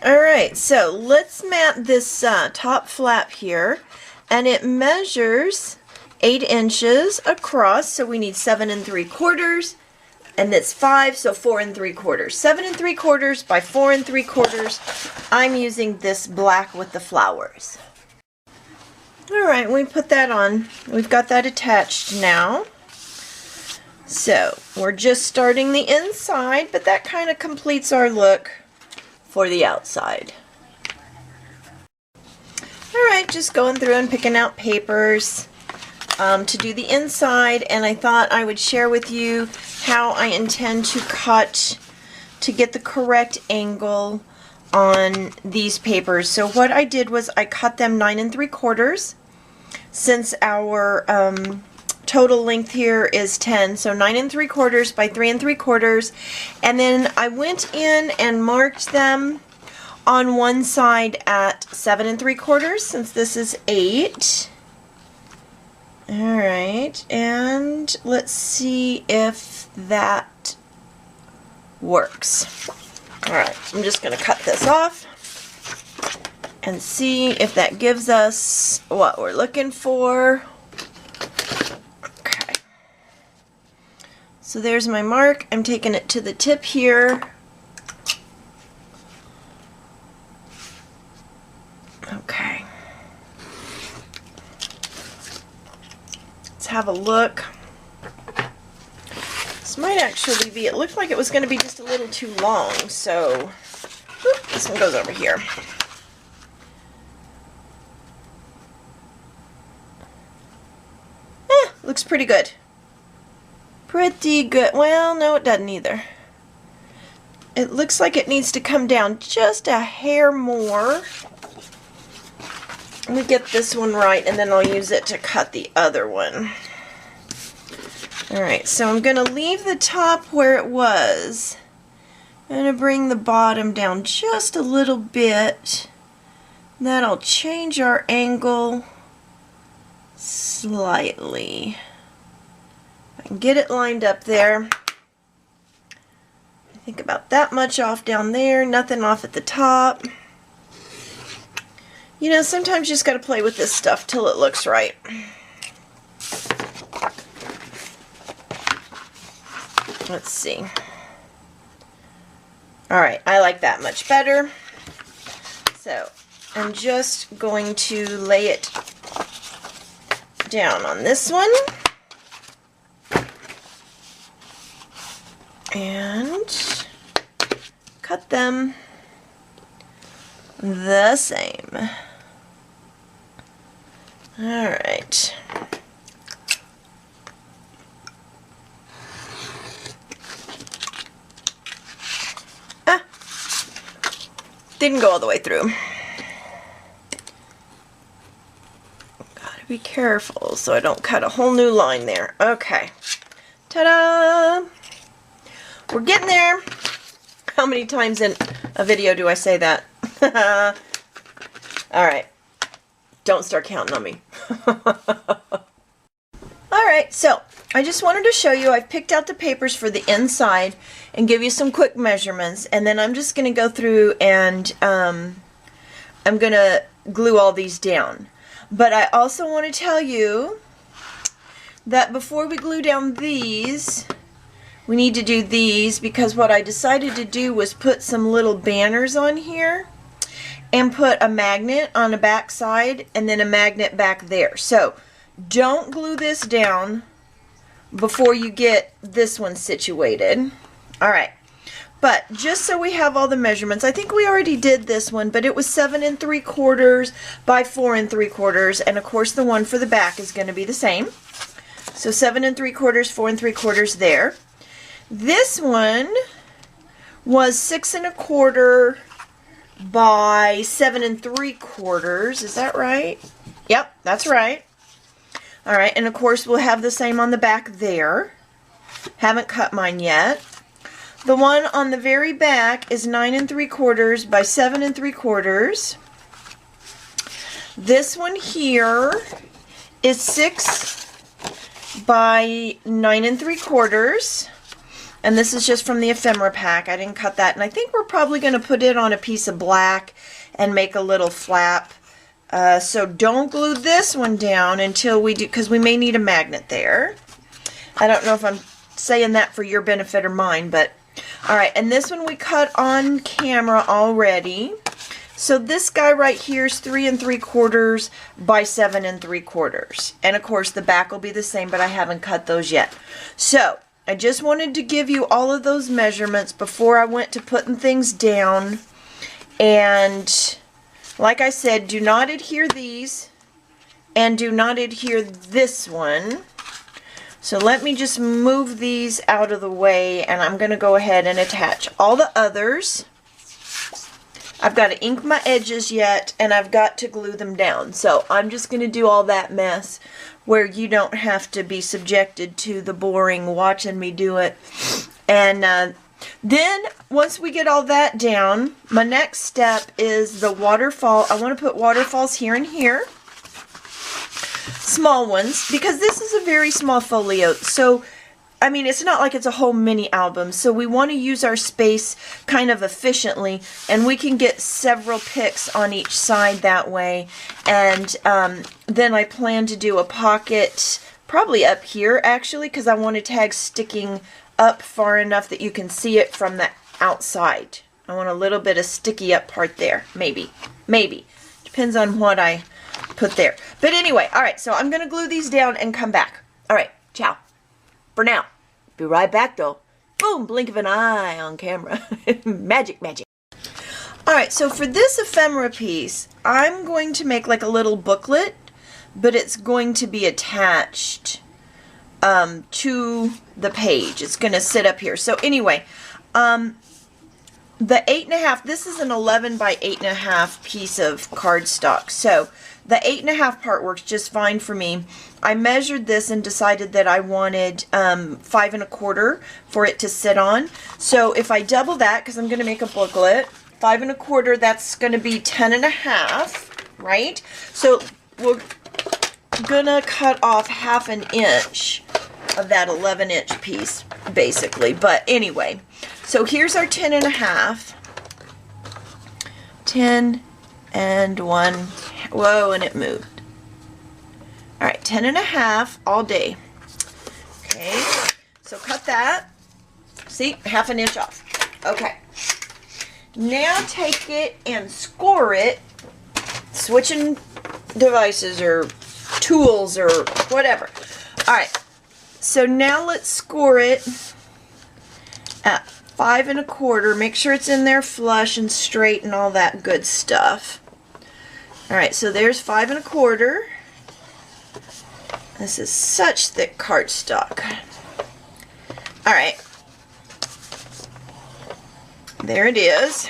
Alright, so let's map this top flap here, and it measures 8 inches across, so we need 7 3/4, and it's 5, so 4 3/4. 7 3/4 by 4 3/4. I'm using this black with the flowers. Alright, we put that on. We've got that attached now. So we're just starting the inside, but that kind of completes our look for the outside. Alright, just going through and picking out papers to do the inside, and I thought I would share with you how I intend to cut to get the correct angle on these papers. So what I did was I cut them 9 3/4 since our total length here is 10, so 9 3/4 by 3 3/4, and then I went in and marked them on one side at 7 3/4 since this is 8. Alright, and let's see if that works. Alright, I'm just going to cut this off and see if that gives us what we're looking for. Okay. So there's my mark. I'm taking it to the tip here. Okay. Let's have a look. This might actually be, it looked like it was going to be just a little too long, so whoop, this one goes over here. Looks pretty good. Pretty good. Well, no, it doesn't either. It looks like it needs to come down just a hair more. Let me get this one right, and then I'll use it to cut the other one. Alright, so I'm going to leave the top where it was. I'm going to bring the bottom down just a little bit. That'll change our angle slightly. I can get it lined up there. I think about that much off down there, nothing off at the top. You know, sometimes you just got to play with this stuff till it looks right. Let's see. Alright, I like that much better. So, I'm just going to lay it down on this one. And cut them the same. Alright. Didn't go all the way through. Gotta be careful so I don't cut a whole new line there. Okay. Ta-da! We're getting there. How many times in a video do I say that? Alright. Don't start counting on me. Alright, so I just wanted to show you I've picked out the papers for the inside and give you some quick measurements, and then I'm just going to go through and I'm going to glue all these down. But I also want to tell you that before we glue down these, we need to do these, because what I decided to do was put some little banners on here and put a magnet on the back side and then a magnet back there. So don't glue this down before you get this one situated. Alright, but just so we have all the measurements, I think we already did this one, but it was 7 3/4 by 4 3/4, and of course the one for the back is going to be the same. So 7 3/4, 4 3/4 there. This one was 6 1/4 by 7 3/4. Is that right? Yep, that's right. Alright, and of course we'll have the same on the back there. Haven't cut mine yet. The one on the very back is 9 3/4 by 7 3/4. This one here is 6 by 9 3/4. And this is just from the ephemera pack. I didn't cut that. And I think we're probably going to put it on a piece of black and make a little flap. So don't glue this one down until we do, because we may need a magnet there. I don't know if I'm saying that for your benefit or mine, but all right. And this one we cut on camera already. So this guy right here is 3 3/4 by 7 3/4. And of course the back will be the same, but I haven't cut those yet. So I just wanted to give you all of those measurements before I went to putting things down. And like I said, do not adhere these and do not adhere this one. So let me just move these out of the way, and I'm going to go ahead and attach all the others. I've got to ink my edges yet, and I've got to glue them down. So I'm just going to do all that mess where you don't have to be subjected to the boring watching me do it. And then once we get all that down, my next step is the waterfall. I want to put waterfalls here and here. Small ones, because this is a very small folio. So I mean, it's not like it's a whole mini album, so we want to use our space kind of efficiently, and we can get several picks on each side that way. And then I plan to do a pocket probably up here, actually, because I want a tag sticking up far enough that you can see it from the outside. I want a little bit of sticky up part there, maybe. Depends on what I put there. But anyway, all right, so I'm going to glue these down and come back. All right, ciao. For now. Be right back though. Boom, blink of an eye on camera. Magic, magic. Alright, so for this ephemera piece, I'm going to make like a little booklet, but it's going to be attached to the page. It's going to sit up here. So anyway, the 8.5, this is an 11 by 8.5 piece of cardstock. So the 8.5 part works just fine for me. I measured this and decided that I wanted 5 1/4 for it to sit on. So if I double that, because I'm going to make a booklet, 5 1/4, that's going to be 10.5, right? So we're going to cut off 1/2 inch of that 11-inch piece, basically. But anyway, so here's our 10.5. 10 and 1. Whoa, and it moved. All right, 10.5 all day. Okay, so cut that. See, 1/2 inch off. Okay. Now take it and score it, switching devices or tools or whatever. All right, so now let's score it at 5 1/4. Make sure it's in there flush and straight and all that good stuff. All right, so there's 5 1/4. This is such thick cardstock. All right. There it is.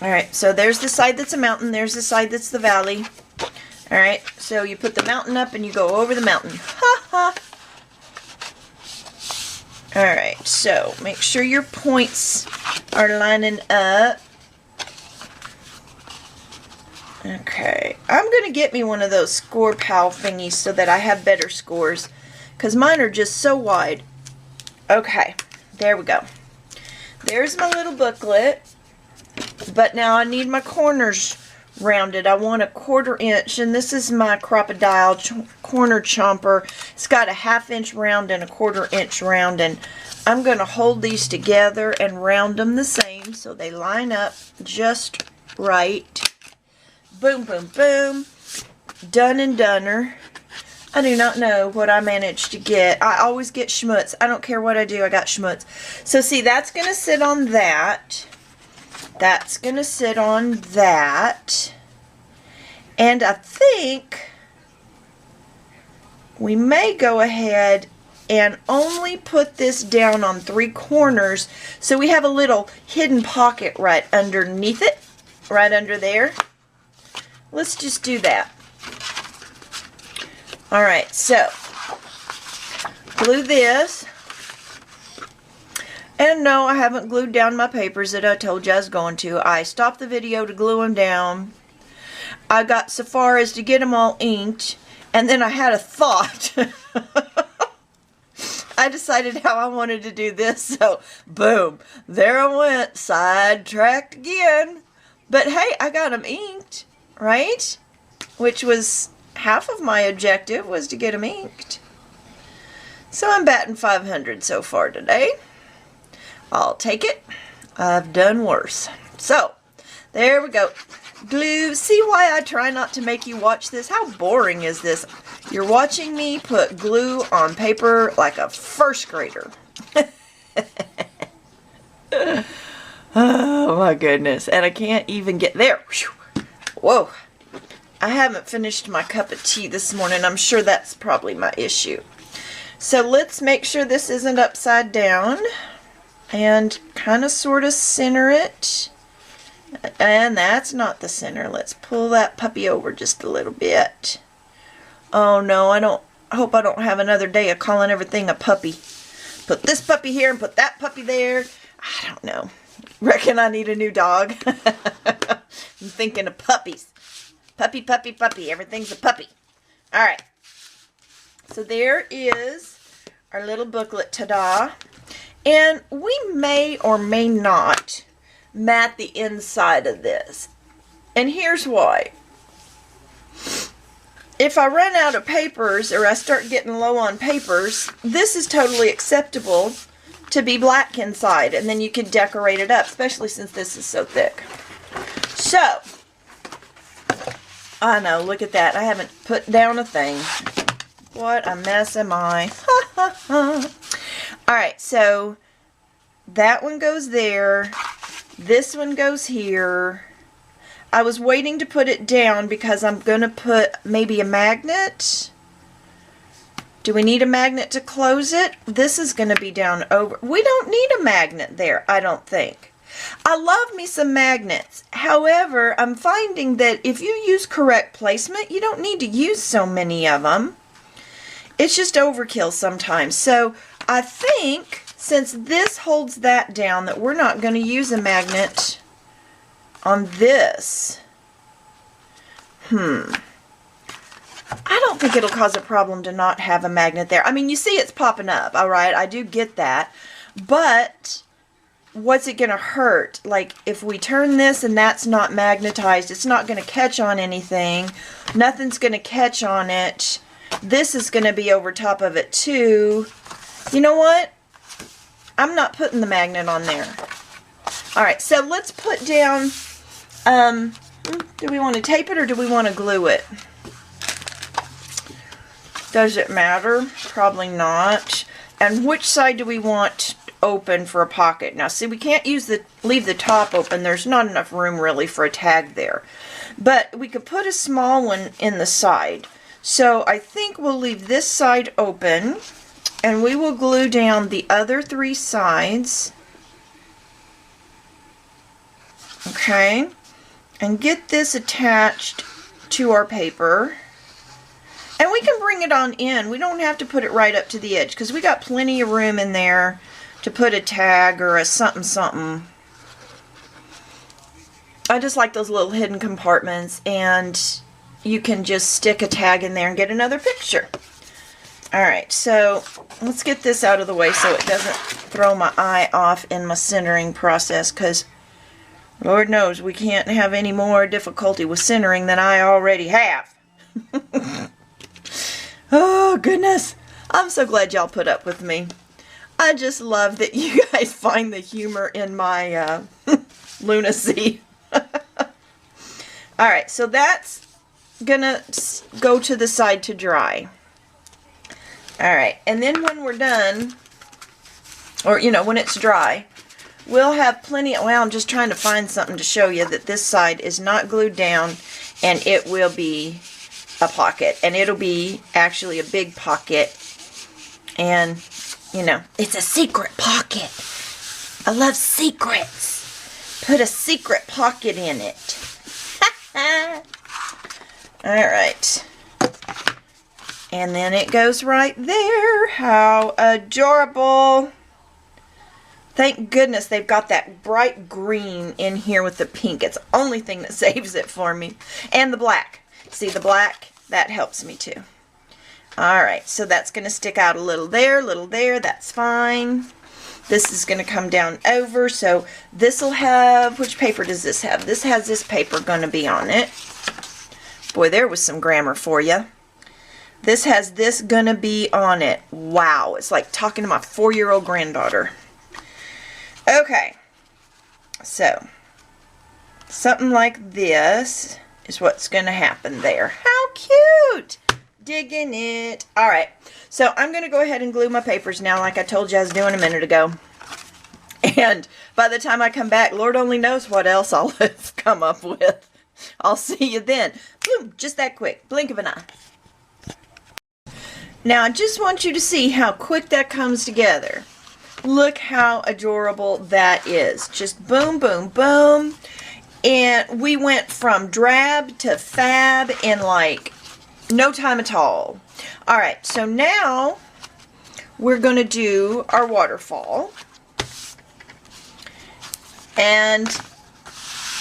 All right, so there's the side that's a mountain. There's the side that's the valley. All right, so you put the mountain up and you go over the mountain. Ha ha. All right, so make sure your points are lining up. Okay, I'm going to get me one of those score pal thingies so that I have better scores, because mine are just so wide. Okay, there we go. There's my little booklet, but now I need my corners rounded. I want 1/4 inch, and this is my crocodile corner chomper. It's got a 1/2 inch round and 1/4 inch round, and I'm going to hold these together and round them the same so they line up just right. Boom, boom, boom. Done and doner. I do not know what I managed to get. I always get schmutz. I don't care what I do, I got schmutz. So see, that's going to sit on that. That's going to sit on that. And I think we may go ahead and only put this down on 3 corners so we have a little hidden pocket right underneath it, right under there. Let's just do that. All right, so glue this. And no, I haven't glued down my papers that I told you I was going to. I stopped the video to glue them down. I got so far as to get them all inked, and then I had a thought. I decided how I wanted to do this, so boom, there I went, sidetracked again. But hey, I got them inked, right? Which was half of my objective, was to get them inked. So I'm batting 500 so far today. I'll take it. I've done worse. So, there we go. Glue. See why I try not to make you watch this? How boring is this? You're watching me put glue on paper like a first grader. Oh my goodness. And I can't even get there. Whoa. I haven't finished my cup of tea this morning. I'm sure that's probably my issue. So let's make sure this isn't upside down. And kind of sort of center it. And that's not the center. Let's pull that puppy over just a little bit. Oh no, I hope I don't have another day of calling everything a puppy. Put this puppy here and put that puppy there. I don't know. Reckon I need a new dog. I'm thinking of puppies. Puppy, puppy, puppy. Everything's a puppy. Alright. So there is our little booklet. Ta-da. And we may or may not mat the inside of this. And here's why. If I run out of papers or I start getting low on papers, this is totally acceptable to be black inside, and then you can decorate it up, especially since this is so thick. So, I know, look at that. I haven't put down a thing. What a mess am I. Alright, so that one goes there. This one goes here. I was waiting to put it down because I'm going to put maybe a magnet. Do we need a magnet to close it? This is going to be down over. We don't need a magnet there, I don't think. I love me some magnets. However, I'm finding that if you use correct placement, you don't need to use so many of them. It's just overkill sometimes. So I think since this holds that down, that we're not going to use a magnet on this. I don't think it'll cause a problem to not have a magnet there. I mean, you see it's popping up, alright? I do get that. But what's it going to hurt? Like, if we turn this and that's not magnetized, it's not going to catch on anything. Nothing's going to catch on it. This is going to be over top of it too. You know what? I'm not putting the magnet on there. Alright, so let's put down, do we want to tape it or do we want to glue it? Does it matter? Probably not. And which side do we want open for a pocket? Now see, we can't leave the top open. There's not enough room really for a tag there. But we could put a small one in the side. So I think we'll leave this side open. And we will glue down the other 3 sides. Okay. And get this attached to our paper. And we can bring it on in. We don't have to put it right up to the edge because we got plenty of room in there to put a tag or a something something. I just like those little hidden compartments, and you can just stick a tag in there and get another picture. Alright, so let's get this out of the way so it doesn't throw my eye off in my centering process, because Lord knows we can't have any more difficulty with centering than I already have. Oh goodness, I'm so glad y'all put up with me. I just love that you guys find the humor in my lunacy. Alright, so that's gonna go to the side to dry. Alright, and then when we're done, or you know, when it's dry, we'll have plenty of, well, I'm just trying to find something to show you that this side is not glued down, and it will be a pocket, and it'll be actually a big pocket, and you know, it's a secret pocket. I love secrets. Put a secret pocket in it. Alright. And then it goes right there. How adorable. Thank goodness they've got that bright green in here with the pink. It's the only thing that saves it for me. And the black. See the black? That helps me too. All right, so that's going to stick out a little there, that's fine. This is going to come down over, so this will have, which paper does this have? This has this paper going to be on it. Boy, there was some grammar for you. This has this going to be on it. Wow, it's like talking to my 4-year-old granddaughter. Okay, so something like this is what's going to happen there. How cute! Digging it. All right, so I'm going to go ahead and glue my papers now like I told you I was doing a minute ago. And by the time I come back, Lord only knows what else I'll have come up with. I'll see you then. Boom, just that quick. Blink of an eye. Now, I just want you to see how quick that comes together. Look how adorable that is. Just boom, boom, boom. And we went from drab to fab in like no time at all. All right, so now we're going to do our waterfall. And,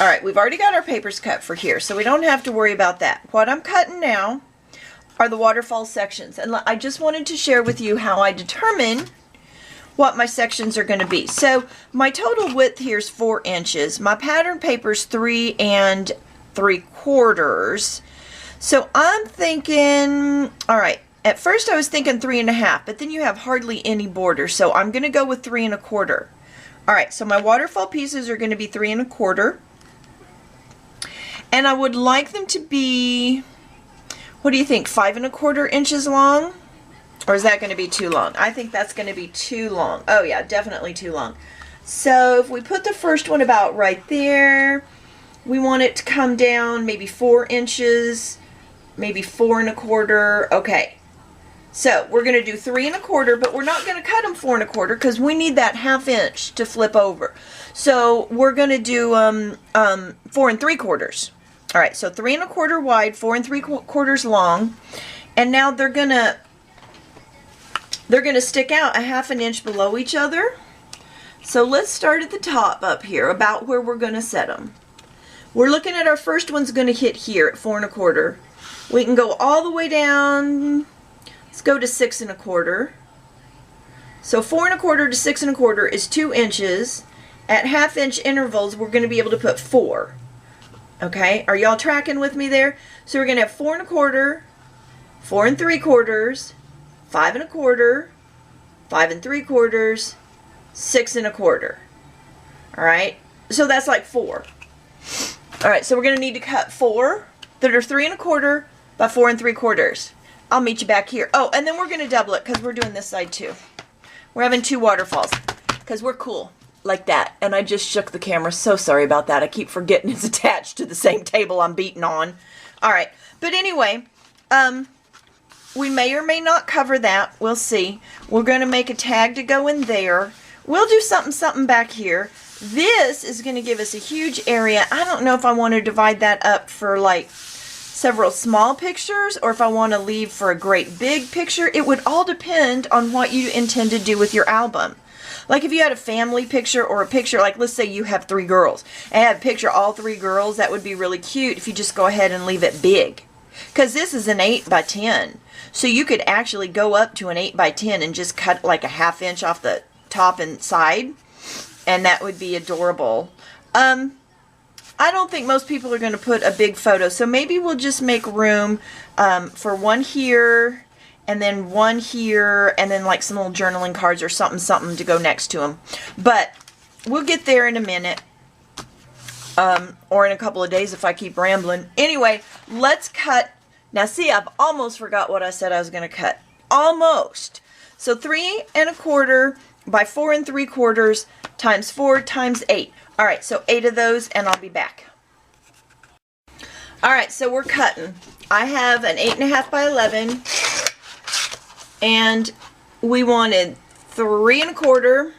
all right, we've already got our papers cut for here, so we don't have to worry about that. What I'm cutting now are the waterfall sections. And I just wanted to share with you how I determine what my sections are going to be. So my total width here is 4 inches. My pattern paper is 3 3/4. So I'm thinking, all right, at first I was thinking 3 1/2, but then you have hardly any border. So I'm going to go with 3 1/4. All right, so my waterfall pieces are going to be 3 1/4. And I would like them to be, what do you think, 5 1/4 inches long? Or is that going to be too long? I think that's going to be too long. Oh yeah, definitely too long. So if we put the first one about right there, we want it to come down maybe 4 inches, maybe 4 1/4. Okay. So we're going to do 3 1/4, but we're not going to cut them 4 1/4 because we need that 1/2 inch to flip over. So we're going to do 4 3/4. All right, so 3 1/4 wide, 4 3/4 long, and now they're gonna stick out a 1/2 inch below each other. So let's start at the top up here, about where we're going to set them. We're looking at our first one's going to hit here at 4 1/4. We can go all the way down. Let's go to 6 1/4. So 4 1/4 to 6 1/4 is 2 inches. At 1/2 inch intervals, we're going to be able to put 4. Okay, are y'all tracking with me there? So we're going to have 4 1/4, 4 3/4, 5 1/4, 5 3/4, 6 1/4. All right, so that's like 4. All right, so we're going to need to cut 4 that are 3 1/4 by 4 3/4. I'll meet you back here. Oh, and then we're going to double it because we're doing this side too. We're having 2 waterfalls because we're cool like that. And I just shook the camera. So sorry about that. I keep forgetting it's attached to the same table I'm beating on. All right, but anyway, we may or may not cover that. We'll see. We're going to make a tag to go in there. We'll do something back here. This is going to give us a huge area. I don't know if I want to divide that up for like several small pictures or if I want to leave for a great big picture. It would all depend on what you intend to do with your album. Like if you had a family picture or a picture, like let's say you have 3 girls and have a picture all 3 girls, that would be really cute if you just go ahead and leave it big. Because this is an 8 by 10. So you could actually go up to an 8 by 10 and just cut like a 1/2 inch off the top and side. And that would be adorable. I don't think most people are going to put a big photo. So maybe we'll just make room for one here and then one here and then like some little journaling cards or something to go next to them. But we'll get there in a minute. Or in a couple of days if I keep rambling. Anyway, let's cut. Now see, I've almost forgot what I said I was going to cut. Almost. So 3 1/4 by 4 3/4 times 4 times 8. All right, so 8 of those and I'll be back. All right, so we're cutting. I have an 8 1/2 by 11 and we wanted 3 1/4.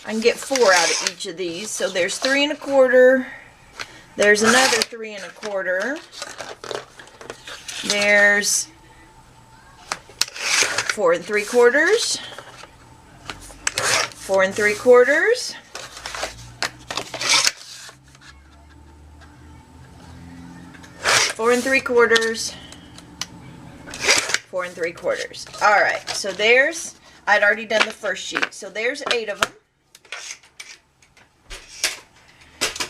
I can get 4 out of each of these. So there's 3 1/4. There's another 3 1/4. There's 4 3/4. 4 3/4. 4 3/4. 4 3/4. All right, so there's, I'd already done the first sheet, so there's 8 of them.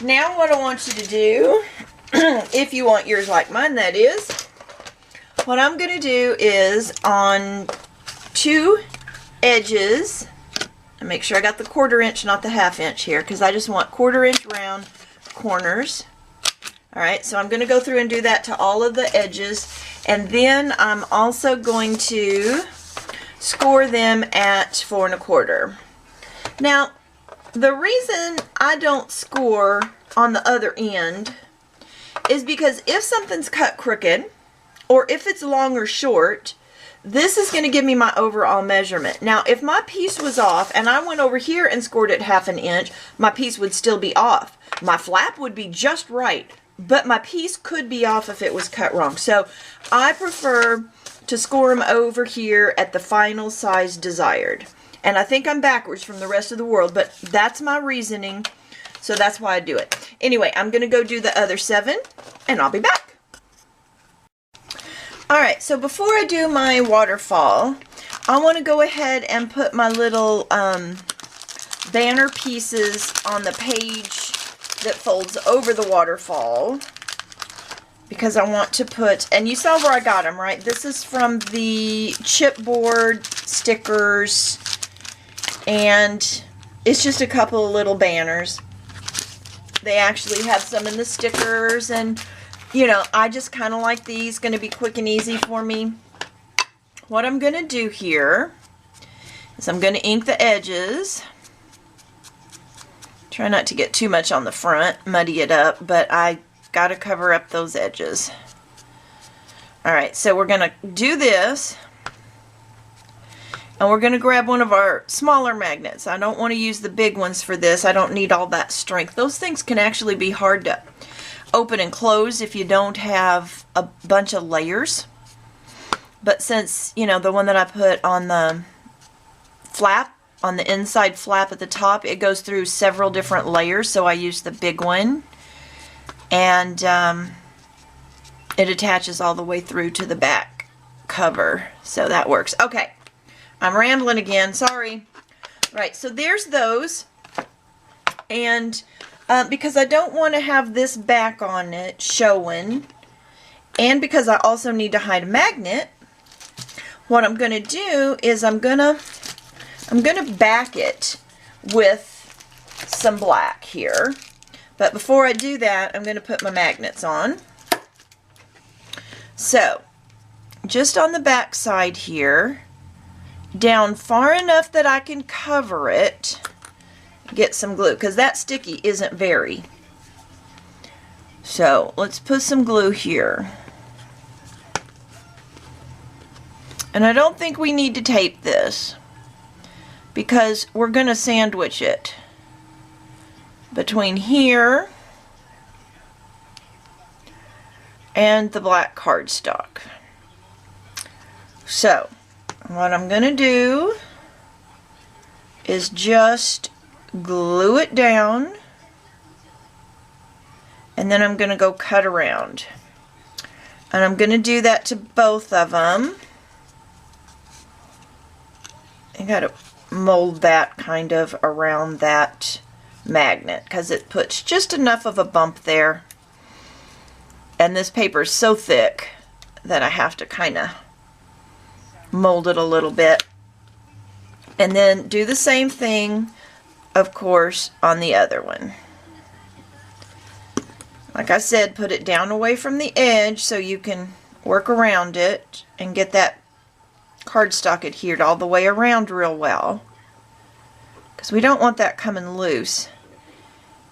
Now what I want you to do, if you want yours like mine, that is, what I'm going to do is on 2 edges, and make sure I got the 1/4 inch, not the 1/2 inch here, because I just want 1/4 inch round corners. All right, so I'm going to go through and do that to all of the edges, and then I'm also going to score them at 4 1/4. Now, the reason I don't score on the other end is because if something's cut crooked, or if it's long or short, this is going to give me my overall measurement. Now, if my piece was off and I went over here and scored it 1/2 inch, my piece would still be off. My flap would be just right, but my piece could be off if it was cut wrong. So I prefer to score them over here at the final size desired. And I think I'm backwards from the rest of the world, but that's my reasoning, so that's why I do it. Anyway, I'm going to go do the other 7, and I'll be back. Alright, so before I do my waterfall, I want to go ahead and put my little banner pieces on the page that folds over the waterfall, because I want to put, and you saw where I got them, right? This is from the chipboard stickers, and it's just a couple of little banners. They actually have some in the stickers, and you know, I just kind of like these. Going to be quick and easy for me. What I'm going to do here is I'm going to ink the edges. Try not to get too much on the front, muddy it up, but I got to cover up those edges. Alright, so we're going to do this, and we're going to grab one of our smaller magnets. I don't want to use the big ones for this. I don't need all that strength. Those things can actually be hard to open and close if you don't have a bunch of layers. But since, you know, the one that I put on the flap, on the inside flap at the top, it goes through several different layers, so I use the big one, and it attaches all the way through to the back cover, so that works. Okay, I'm rambling again, sorry. Right, so there's those, and because I don't want to have this back on it showing, and because I also need to hide a magnet, what I'm going to do is I'm going to back it with some black here. But before I do that, I'm going to put my magnets on. So, just on the back side here, down far enough that I can cover it, get some glue, because that sticky isn't very. So, let's put some glue here. And I don't think we need to tape this, because we're going to sandwich it between here and the black cardstock. So, what I'm going to do is just glue it down, and then I'm going to go cut around. And I'm going to do that to both of them. I got to mold that kind of around that magnet, because it puts just enough of a bump there. And this paper is so thick that I have to kind of mold it a little bit. And then do the same thing, of course, on the other one. Like I said, put it down away from the edge so you can work around it and get that cardstock adhered all the way around real well, because we don't want that coming loose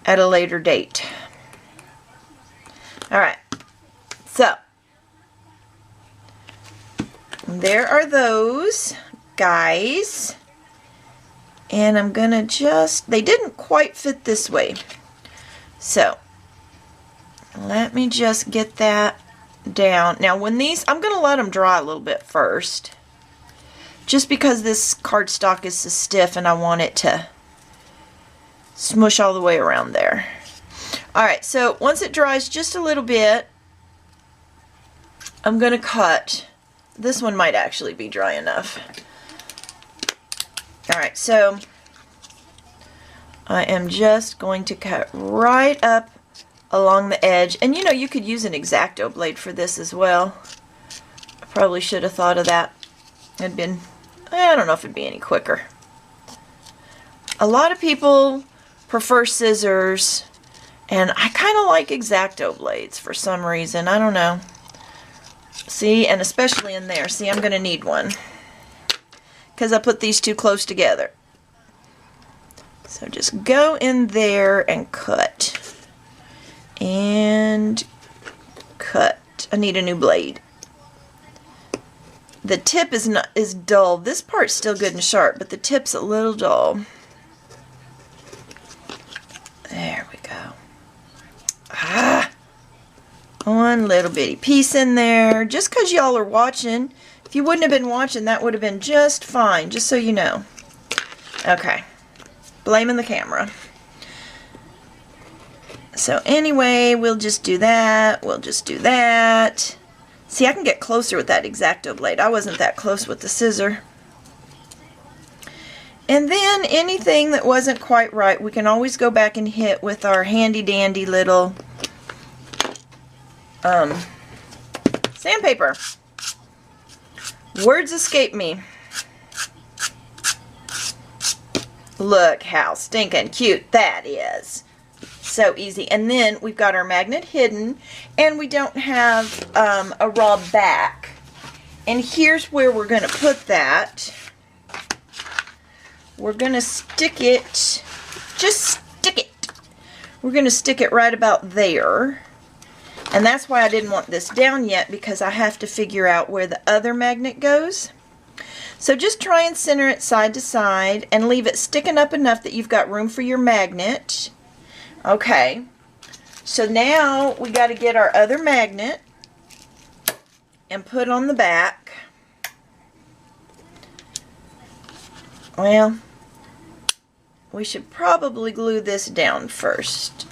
at a later date. Alright, so there are those guys, and I'm gonna just, they didn't quite fit this way, so let me just get that down. Now when these, I'm gonna let them dry a little bit first, just because this cardstock is so stiff and I want it to smush all the way around there. Alright, so once it dries just a little bit, I'm going to cut This one might actually be dry enough. Alright, so I am just going to cut right up along the edge. And you know, you could use an X-Acto blade for this as well. I probably should have thought of that. It'd been, I don't know if it'd be any quicker. A lot of people prefer scissors, and I kind of like X-Acto blades for some reason. I don't know. See, and especially in there. See, I'm going to need one because I put these two close together. So just go in there and cut. And cut. I need a new blade. The tip is dull. This part's still good and sharp, but the tip's a little dull. There we go. Ah! One little bitty piece in there. Just because y'all are watching. If you wouldn't have been watching, that would have been just fine, just so you know. Okay. Blaming the camera. So anyway, we'll just do that. We'll just do that. See, I can get closer with that X-Acto blade. I wasn't that close with the scissor. And then anything that wasn't quite right, we can always go back and hit with our handy dandy little sandpaper. Words escape me. Look how stinking cute that is. So easy. And then we've got our magnet hidden, and we don't have a raw back. And here's where we're going to put that. We're going to stick it, just stick it. We're going to stick it right about there. And that's why I didn't want this down yet, because I have to figure out where the other magnet goes. So just try and center it side to side and leave it sticking up enough that you've got room for your magnet. Okay, so now we got to get our other magnet and put on the back. Well, we should probably glue this down first.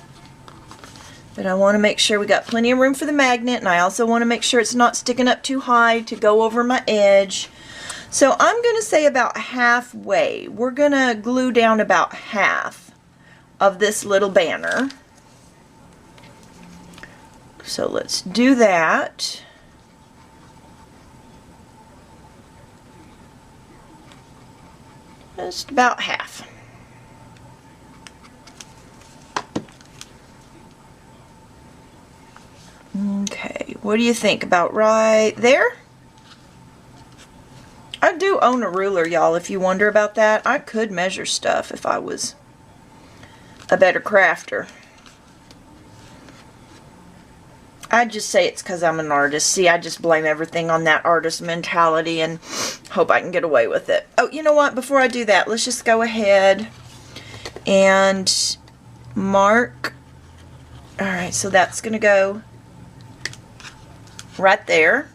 But I want to make sure we got plenty of room for the magnet, and I also want to make sure it's not sticking up too high to go over my edge. So I'm going to say about halfway. We're going to glue down about half of this little banner. So let's do that. Just about half. Okay, what do you think? About right there? I do own a ruler, y'all, if you wonder about that. I could measure stuff if I was a better crafter. I'd just say it's because I'm an artist. See, I just blame everything on that artist mentality and hope I can get away with it. Oh, you know what? Before I do that, let's just go ahead and mark. Alright, so that's going to go right there.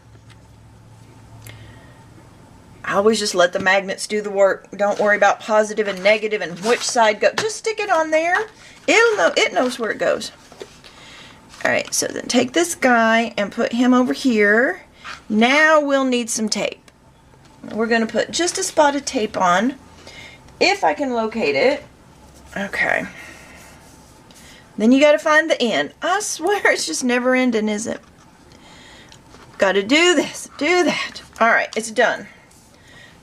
I always just let the magnets do the work. Don't worry about positive and negative and which side go. Just stick it on there. It knows where it goes. Alright, so then take this guy and put him over here. Now we'll need some tape. We're going to put just a spot of tape on, if I can locate it. Okay. Then you got to find the end. I swear it's just never ending, is it? Got to do this, do that. Alright, it's done.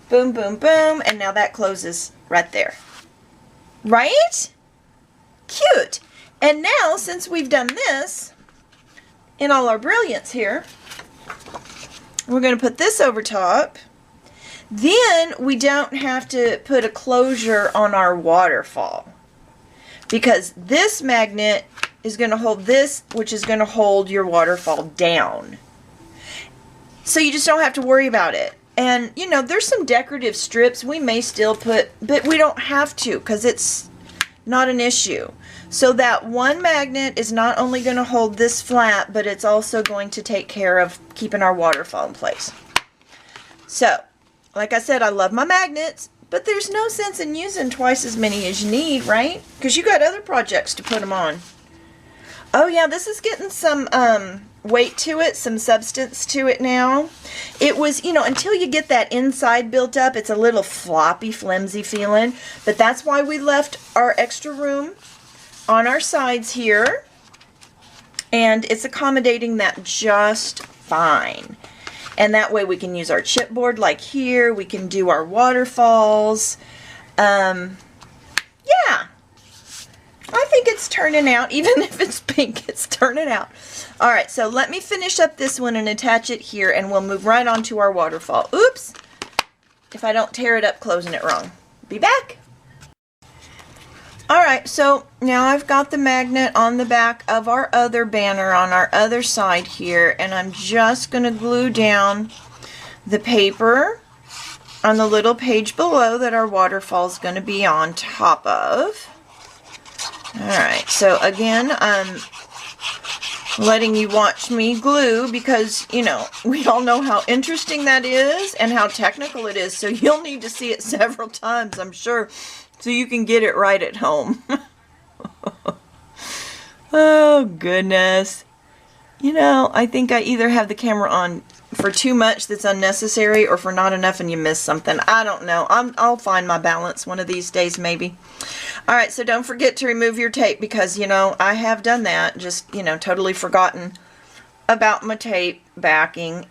Boom, boom, boom, and now that closes right there. Right? Cute. And now, since we've done this, in all our brilliance here, we're going to put this over top. Then we don't have to put a closure on our waterfall, because this magnet is going to hold this, which is going to hold your waterfall down. So you just don't have to worry about it. And, you know, there's some decorative strips we may still put, but we don't have to because it's not an issue. So that one magnet is not only going to hold this flat, but it's also going to take care of keeping our waterfall in place. So, like I said, I love my magnets, but there's no sense in using twice as many as you need, right? Because you got other projects to put them on. Oh yeah, this is getting some weight to it, some substance to it now. It was, you know, until you get that inside built up, it's a little floppy, flimsy feeling. But that's why we left our extra room on our sides here. And it's accommodating that just fine. And that way we can use our chipboard like here. We can do our waterfalls. Yeah. I think it's turning out. Even if it's pink, it's turning out. All right, so let me finish up this one and attach it here, and we'll move right on to our waterfall. Oops, if I don't tear it up closing it wrong. Be back. All right, so now I've got the magnet on the back of our other banner on our other side here, and I'm just going to glue down the paper on the little page below that our waterfall is going to be on top of. All right, so again, I'm letting you watch me glue because, you know, we all know how interesting that is and how technical it is, so you'll need to see it several times, I'm sure, so you can get it right at home. Oh, goodness. You know, I think I either have the camera on for too much that's unnecessary or for not enough and you miss something. I don't know. I'll find my balance one of these days maybe. All right, so don't forget to remove your tape because, you know, I have done that. Just, you know, totally forgotten about my tape backing.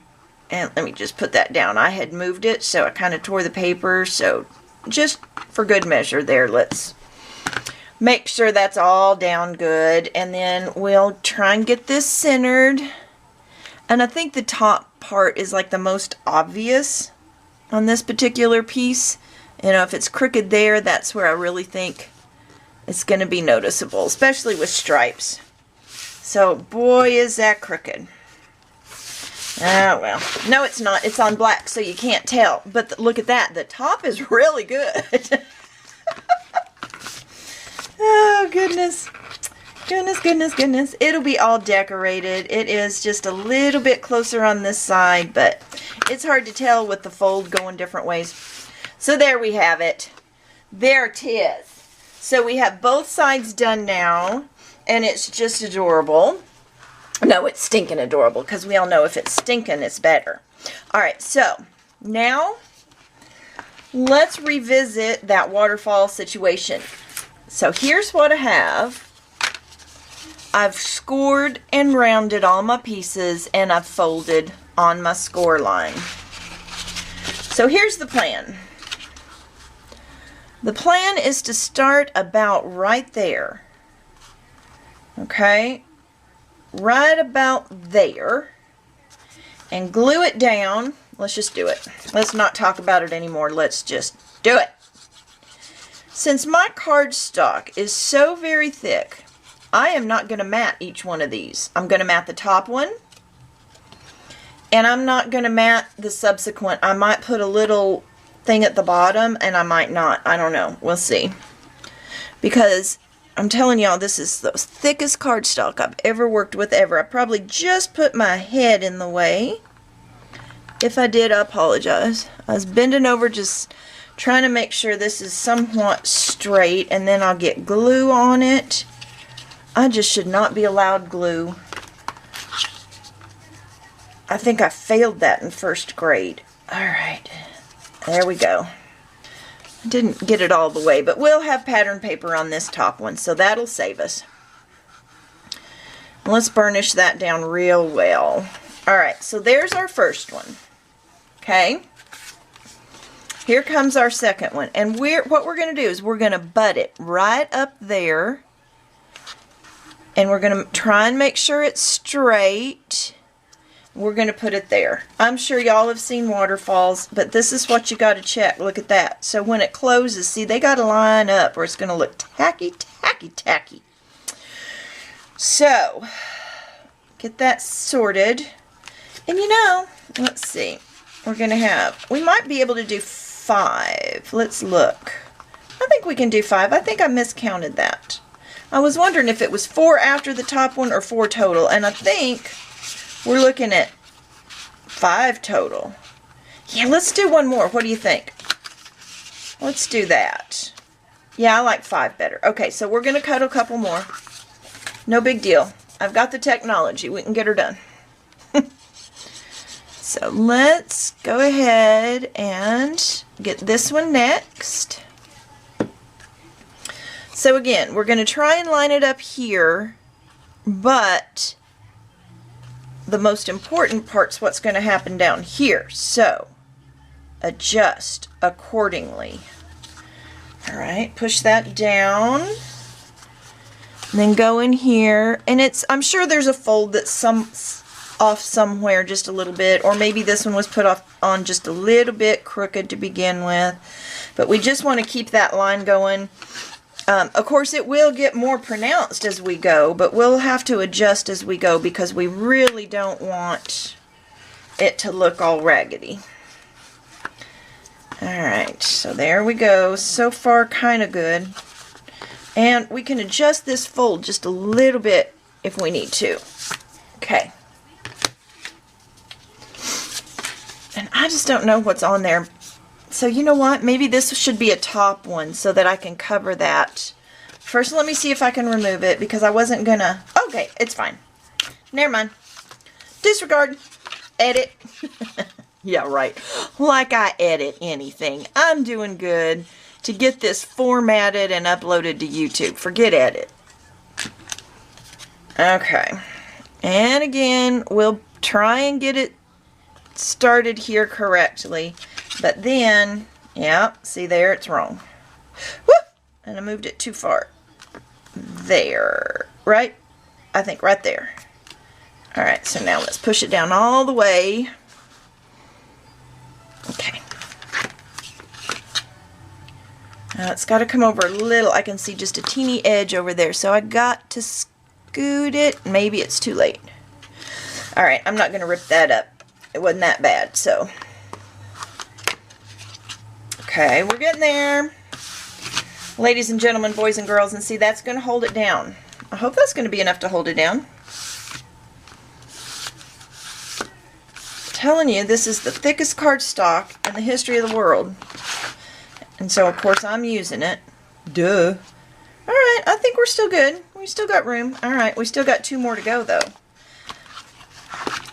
And let me just put that down. I had moved it, so I kind of tore the paper. So just for good measure there, let's make sure that's all down good. And then we'll try and get this centered. And I think the top part is like the most obvious on this particular piece. You know, if it's crooked there, that's where I really think it's going to be noticeable, especially with stripes. So, boy, is that crooked. Ah, well. No, it's not. It's on black, so you can't tell. But look at that. The top is really good. Oh, goodness. Goodness, goodness, goodness. It'll be all decorated. It is just a little bit closer on this side, but it's hard to tell with the fold going different ways. So there we have it. There it is. So we have both sides done now, and it's just adorable. No, it's stinking adorable, because we all know if it's stinking, it's better. All right, so now let's revisit that waterfall situation. So here's what I have. I've scored and rounded all my pieces, and I've folded on my score line. So here's the plan. The plan is to start about right there. Okay? Right about there. And glue it down. Let's just do it. Let's not talk about it anymore. Let's just do it. Since my cardstock is so very thick, I am not going to mat each one of these. I'm going to mat the top one. And I'm not going to mat the subsequent. I might put a little thing at the bottom and I might not. I don't know. We'll see. Because I'm telling y'all, this is the thickest cardstock I've ever worked with ever. I probably just put my head in the way. If I did, I apologize. I was bending over just trying to make sure this is somewhat straight, and then I'll get glue on it. I just should not be allowed glue. I think I failed that in first grade. Alright, there we go. I didn't get it all the way, but we'll have pattern paper on this top one, so that'll save us. Let's burnish that down real well. Alright, so there's our first one. Okay? Here comes our second one. And what we're going to do is we're going to butt it right up there. And we're going to try and make sure it's straight. We're going to put it there. I'm sure y'all have seen waterfalls, but this is what you got to check. Look at that. So when it closes, see, they got to line up or it's going to look tacky, tacky, tacky. So, get that sorted. And you know, let's see. We're going to have, we might be able to do 5. Let's look. I think we can do 5. I think I miscounted that. I was wondering if it was 4 after the top one or 4 total. And I think we're looking at 5 total. Yeah, let's do one more. What do you think? Let's do that. Yeah, I like 5 better. Okay, so we're going to cut a couple more. No big deal. I've got the technology. We can get her done. So let's go ahead and get this one next. So again, we're going to try and line it up here, but the most important part's what's going to happen down here. So adjust accordingly. All right, push that down. And then go in here, and I'm sure there's a fold that's off somewhere just a little bit, or maybe this one was put on just a little bit crooked to begin with. But we just want to keep that line going. Of course, it will get more pronounced as we go, but we'll have to adjust as we go because we really don't want it to look all raggedy. Alright, so there we go. So far, kind of good. And we can adjust this fold just a little bit if we need to. Okay. And I just don't know what's on there. So you know what? Maybe this should be a top one so that I can cover that. First, let me see if I can remove it because I wasn't gonna... Okay, it's fine. Never mind. Disregard. Edit. Yeah, right. Like I edit anything. I'm doing good to get this formatted and uploaded to YouTube. Forget edit. Okay. And again, we'll try and get it started here correctly. But then, yeah, see there, it's wrong. Whoop! And I moved it too far. There. Right? I think right there. Alright, so now let's push it down all the way. Okay. Now it's got to come over a little. I can see just a teeny edge over there. So I got to scoot it. Maybe it's too late. Alright, I'm not going to rip that up. It wasn't that bad, so... Okay, we're getting there. Ladies and gentlemen, boys and girls, and see, that's going to hold it down. I hope that's going to be enough to hold it down. I'm telling you, this is the thickest cardstock in the history of the world. And so, of course, I'm using it. Duh. Alright, I think we're still good. We still got room. Alright, we still got 2 more to go, though.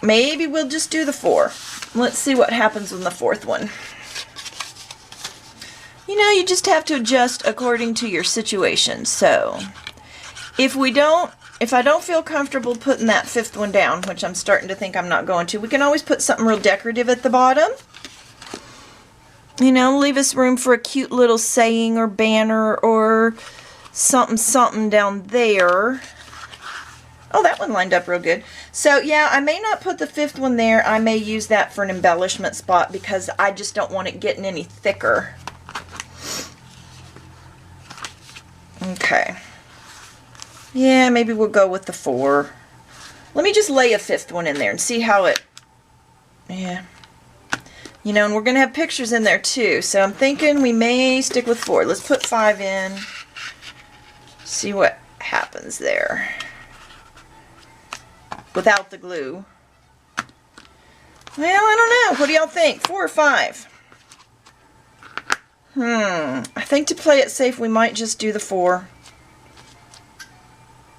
Maybe we'll just do the 4. Let's see what happens on the 4th one. You know, you just have to adjust according to your situation. So, if I don't feel comfortable putting that 5th one down, which I'm starting to think I'm not going to, we can always put something real decorative at the bottom. You know, leave us room for a cute little saying or banner or something down there. Oh, that one lined up real good. So, yeah, I may not put the 5th one there. I may use that for an embellishment spot because I just don't want it getting any thicker. Okay. Yeah, maybe we'll go with the 4. Let me just lay a 5th one in there and see how it... Yeah. You know, and we're going to have pictures in there too, so I'm thinking we may stick with 4. Let's put 5 in. See what happens there. Without the glue. Well, I don't know. What do y'all think? 4 or 5? I think to play it safe, we might just do the 4.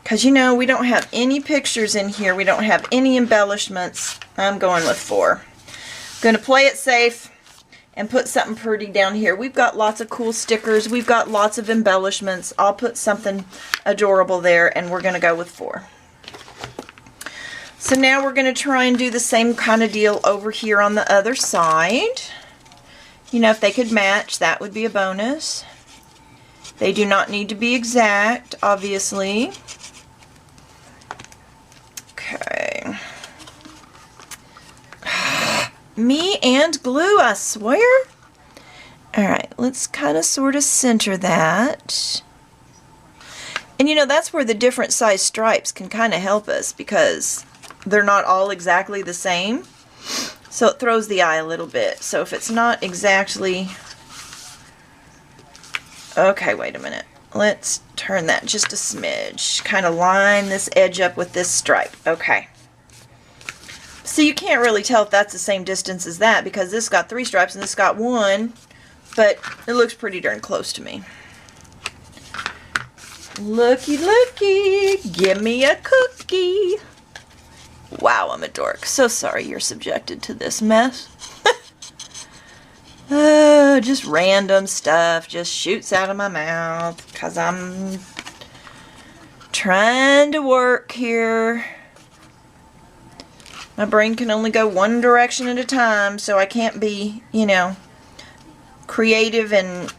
Because, you know, we don't have any pictures in here. We don't have any embellishments. I'm going with 4. Going to play it safe and put something pretty down here. We've got lots of cool stickers. We've got lots of embellishments. I'll put something adorable there, and we're going to go with 4. So now we're going to try and do the same kind of deal over here on the other side. You know, if they could match, that would be a bonus. They do not need to be exact, obviously. Okay. Me and glue, I swear. Alright, let's kind of sort of center that. And you know, that's where the different size stripes can kind of help us because they're not all exactly the same. So it throws the eye a little bit. So if it's not exactly... Okay, wait a minute. Let's turn that just a smidge. Kind of line this edge up with this stripe. Okay. So you can't really tell if that's the same distance as that because this got 3 stripes and this got 1. But it looks pretty darn close to me. Looky, looky. Give me a cookie. Wow, I'm a dork. So sorry you're subjected to this mess. Just random stuff just shoots out of my mouth because I'm trying to work here. My brain can only go one direction at a time, so I can't be, you know, creative and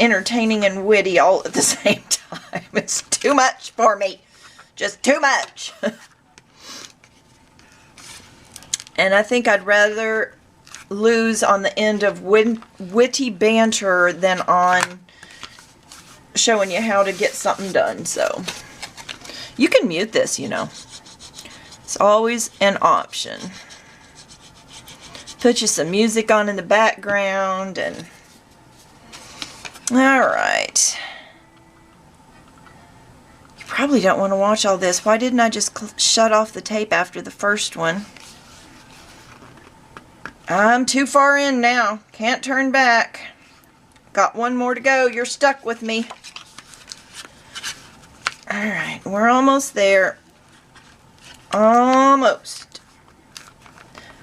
entertaining and witty all at the same time. It's too much for me. Just too much. And I think I'd rather lose on the end of witty banter than on showing you how to get something done. So you can mute this, you know. It's always an option. Put you some music on in the background and alright. You probably don't want to watch all this. Why didn't I just shut off the tape after the first one? I'm too far in now. Can't turn back. Got one more to go. You're stuck with me. Alright, we're almost there. Almost.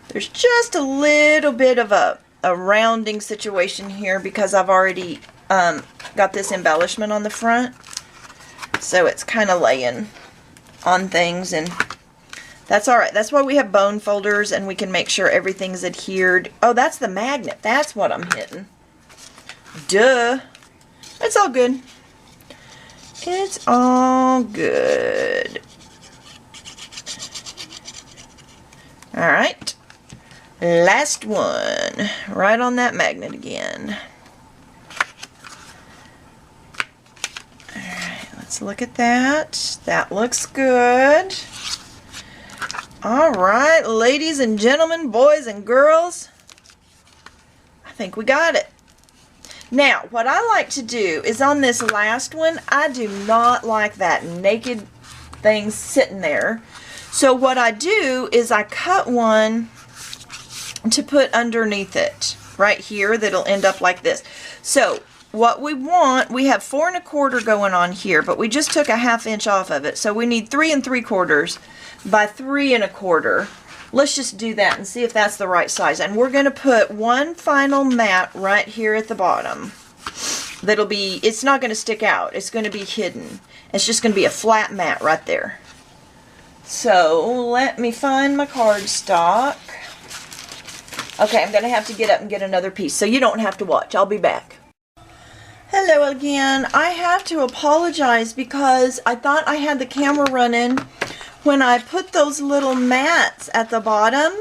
There's just a little bit of a rounding situation here because I've already got this embellishment on the front. So it's kind of laying on things, and that's alright. That's why we have bone folders, and we can make sure everything's adhered. Oh, that's the magnet. That's what I'm hitting. Duh. It's all good. It's all good. Alright. Last one. Right on that magnet again. Alright, let's look at that. That looks good. Alright, ladies and gentlemen, boys and girls. I think we got it. Now, what I like to do is on this last one, I do not like that naked thing sitting there. So what I do is I cut one to put underneath it right here that'll end up like this. So what we want, we have 4 1/4 going on here, but we just took a 1/2 inch off of it. So we need 3 3/4 by 3 1/4. Let's just do that and see if that's the right size. And we're going to put one final mat right here at the bottom. That'll be, it's not going to stick out. It's going to be hidden. It's just going to be a flat mat right there. So let me find my cardstock. Okay, I'm going to have to get up and get another piece. So you don't have to watch. I'll be back. Hello again. I have to apologize because I thought I had the camera running when I put those little mats at the bottom,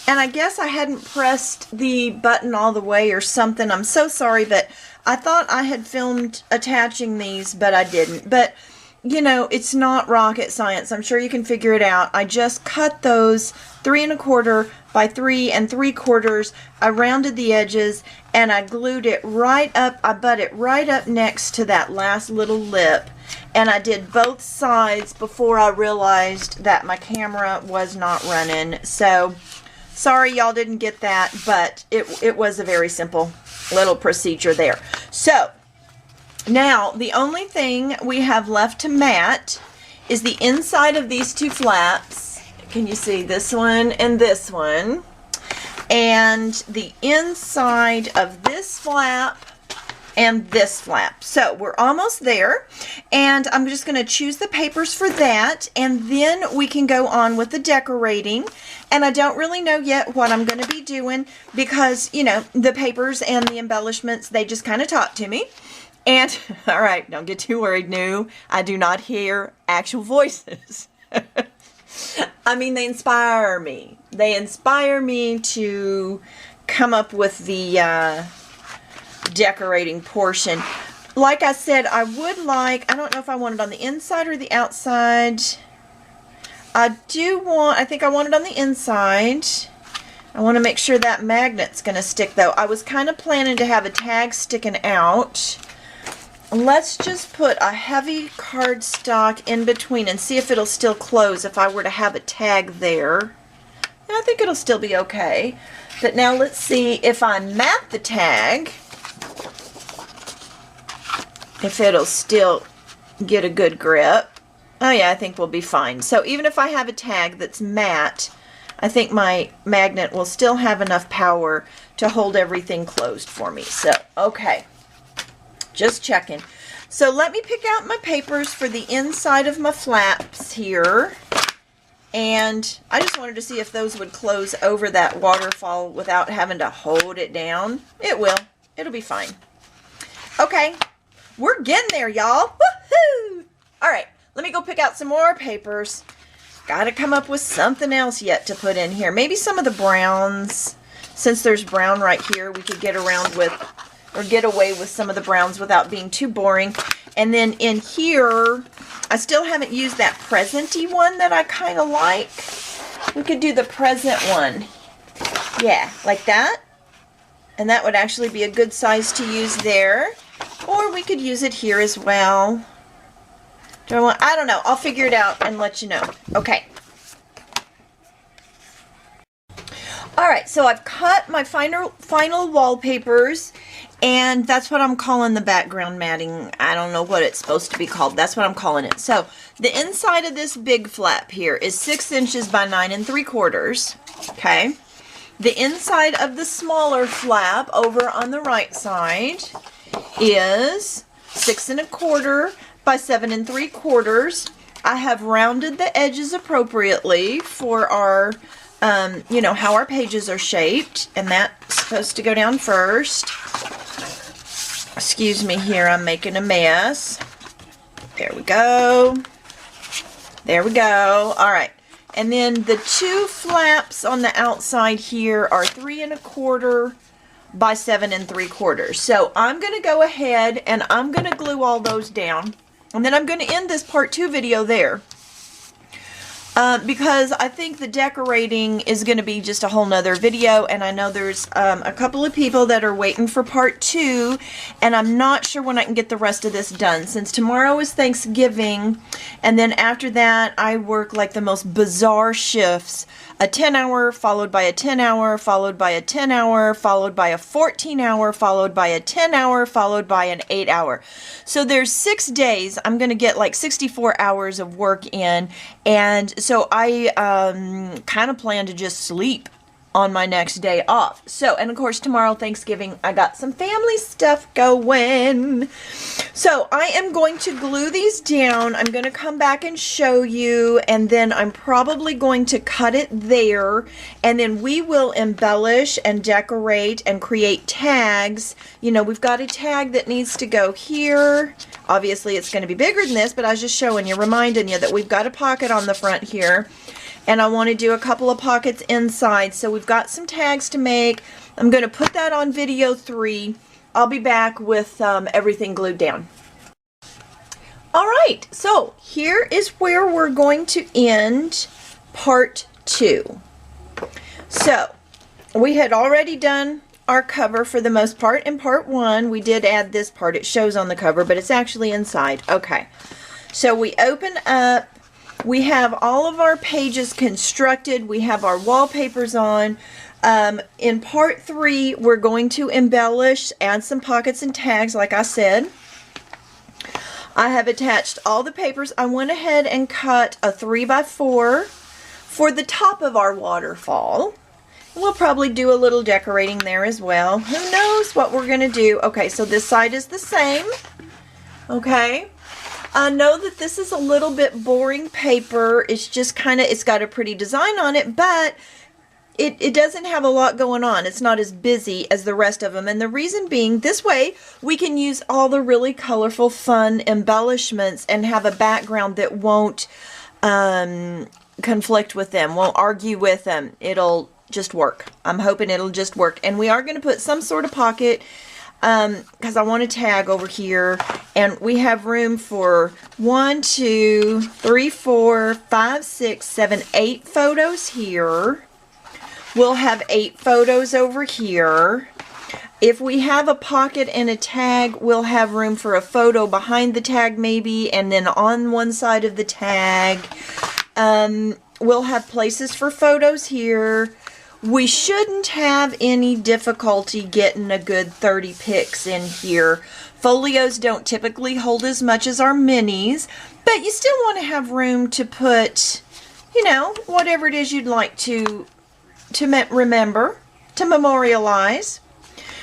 and I guess I hadn't pressed the button all the way or something. I'm so sorry, but I thought I had filmed attaching these, but I didn't. But, you know, it's not rocket science. I'm sure you can figure it out. I just cut those 3 1/4 by 3 3/4. I rounded the edges, and I glued it right up. I butt it right up next to that last little lip. And I did both sides before I realized that my camera was not running. So, sorry y'all didn't get that, but it was a very simple little procedure there. So, now the only thing we have left to mat is the inside of these two flaps. Can you see this one and this one? And the inside of this flap and this flap. So we're almost there, and I'm just going to choose the papers for that, and then we can go on with the decorating. And I don't really know yet what I'm going to be doing because, you know, the papers and the embellishments, they just kind of talk to me. And, all right, don't get too worried. No, I do not hear actual voices. I mean, they inspire me. They inspire me to come up with the decorating portion. Like I said, I would like, I don't know if I want it on the inside or the outside. I think I want it on the inside. I want to make sure that magnet's going to stick though. I was kind of planning to have a tag sticking out. Let's just put a heavy cardstock in between and see if it'll still close if I were to have a tag there. And I think it'll still be okay. But now let's see if I mat the tag, if it'll still get a good grip. Oh yeah, I think we'll be fine. So even if I have a tag that's matte, I think my magnet will still have enough power to hold everything closed for me. So, okay, just checking. So let me pick out my papers for the inside of my flaps here. And I just wanted to see if those would close over that waterfall without having to hold it down. It will. It'll be fine. Okay, we're getting there, y'all. Woohoo! All right, let me go pick out some more papers. Got to come up with something else yet to put in here. Maybe some of the browns. Since there's brown right here, we could get around with, or get away with some of the browns without being too boring. And then in here, I still haven't used that present-y one that I kind of like. We could do the present one. Yeah, like that. And that would actually be a good size to use there. Or we could use it here as well. I don't know. I'll figure it out and let you know. Okay. Alright, so I've cut my final wallpapers, and that's what I'm calling the background matting. I don't know what it's supposed to be called. That's what I'm calling it. So the inside of this big flap here is 6 inches by 9 3/4. Okay. The inside of the smaller flap over on the right side is 6 1/4 by 7 3/4. I have rounded the edges appropriately for our, you know, how our pages are shaped, and that's supposed to go down first. Excuse me here, I'm making a mess. There we go. There we go. All right. And then the 2 flaps on the outside here are 3 1/4 by 7 3/4. So I'm going to go ahead and I'm going to glue all those down. And then I'm going to end this part 2 video there. Because I think the decorating is going to be just a whole nother video, and I know there's a couple of people that are waiting for part 2, and I'm not sure when I can get the rest of this done, since tomorrow is Thanksgiving, and then after that I work like the most bizarre shifts. A 10-hour followed by a 10-hour followed by a 10-hour followed by a 14-hour followed by a 10-hour followed by an 8-hour. So there's 6 days. I'm going to get like 64 hours of work in, and so I kind of plan to just sleep on my next day off. So, and of course tomorrow Thanksgiving, I got some family stuff going. So I am going to glue these down. I'm going to come back and show you, and then I'm probably going to cut it there, and then we will embellish and decorate and create tags. You know, we've got a tag that needs to go here. Obviously it's going to be bigger than this, but I was just showing you, reminding you that we've got a pocket on the front here. And I want to do a couple of pockets inside. So we've got some tags to make. I'm going to put that on video 3. I'll be back with everything glued down. Alright, so here is where we're going to end part 2. So we had already done our cover for the most part in part 1. We did add this part. It shows on the cover, but it's actually inside. Okay, so we open up. We have all of our pages constructed. We have our wallpapers on. In part 3, we're going to embellish, add some pockets and tags, like I said. I have attached all the papers. I went ahead and cut a 3x4 for the top of our waterfall. We'll probably do a little decorating there as well. Who knows what we're going to do. Okay, so this side is the same. Okay. I know that this is a little bit boring paper. It's just kind of, it's got a pretty design on it, but it doesn't have a lot going on. It's not as busy as the rest of them. And the reason being, this way we can use all the really colorful, fun embellishments and have a background that won't conflict with them, won't argue with them. It'll just work. I'm hoping it'll just work. And we are going to put some sort of pocket because I want to tag over here, and we have room for 1, 2, 3, 4, 5, 6, 7, 8 photos here. We'll have 8 photos over here. If we have a pocket and a tag, we'll have room for a photo behind the tag maybe, and then on one side of the tag. We'll have places for photos here. we shouldn't have any difficulty getting a good 30 picks in here. Folios don't typically hold as much as our minis, but you still want to have room to put, you know, whatever it is you'd like to remember, to memorialize.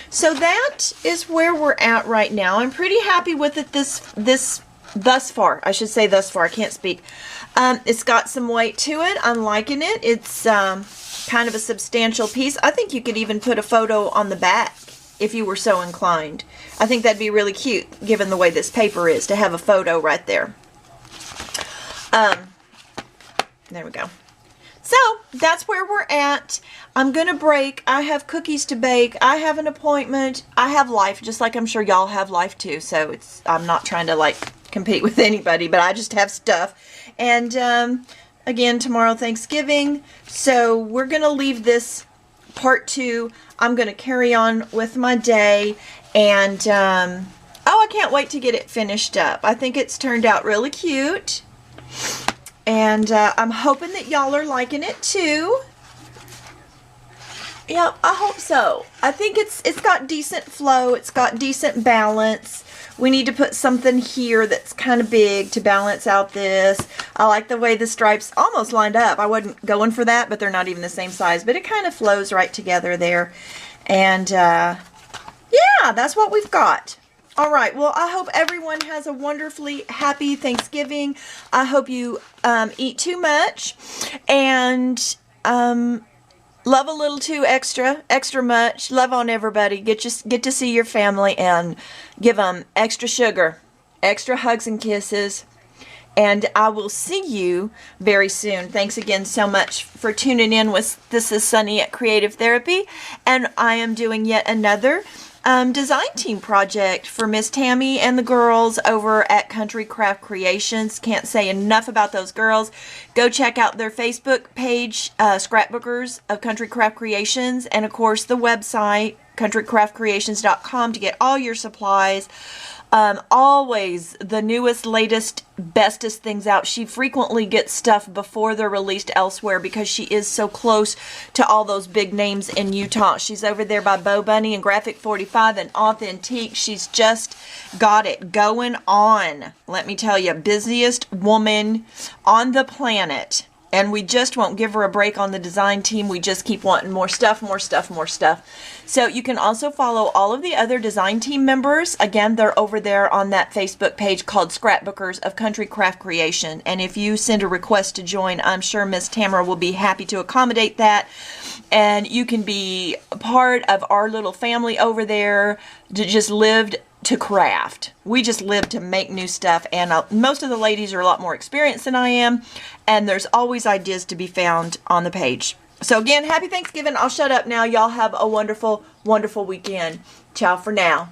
So that is where we're at right now. I'm pretty happy with it thus far. I should say thus far. I can't speak. It's got some weight to it. I'm liking it. It's kind of a substantial piece. I think you could even put a photo on the back if you were so inclined. I think that'd be really cute, given the way this paper is, to have a photo right there. There we go. So that's where we're at. I'm going to break. I have cookies to bake. I have an appointment. I have life, just like I'm sure y'all have life too. So I'm not trying to like compete with anybody, but I just have stuff. And again, tomorrow Thanksgiving. So we're going to leave this part 2. I'm going to carry on with my day. And oh, I can't wait to get it finished up. I think it's turned out really cute. And I'm hoping that y'all are liking it too. Yeah, I hope so. I think it's got decent flow. It's got decent balance. We need to put something here that's kind of big to balance out this. I like the way the stripes almost lined up. I wasn't going for that, but they're not even the same size. But it kind of flows right together there. And yeah, that's what we've got. All right, well, I hope everyone has a wonderfully happy Thanksgiving. I hope you eat too much and love a little too extra much. Love on everybody. Get to see your family and give them extra sugar, extra hugs and kisses. And I will see you very soon. Thanks again so much for tuning in. This is Sunny at Creative Therapy, and I am doing yet another design team project for Miss Tammy and the girls over at Country Craft Creations. Can't say enough about those girls. Go check out their Facebook page, Scrapbookers of Country Craft Creations, and of course the website, countrycraftcreations.com, to get all your supplies. Always the newest, latest, bestest things out. She frequently gets stuff before they're released elsewhere because she is so close to all those big names in Utah. She's over there by Bo Bunny and Graphic 45 and Authentique. She's just got it going on. Let me tell you, busiest woman on the planet. And we just won't give her a break on the design team. We just keep wanting more stuff, more stuff, more stuff. So you can also follow all of the other design team members. Again, they're over there on that Facebook page called Scrapbookers of Country Craft Creation. And if you send a request to join, I'm sure Miss Tamara will be happy to accommodate that. And you can be part of our little family over there to just live to craft. We just live to make new stuff, and most of the ladies are a lot more experienced than I am, and there's always ideas to be found on the page. So again, happy Thanksgiving. I'll shut up now. Y'all have a wonderful, wonderful weekend. Ciao for now.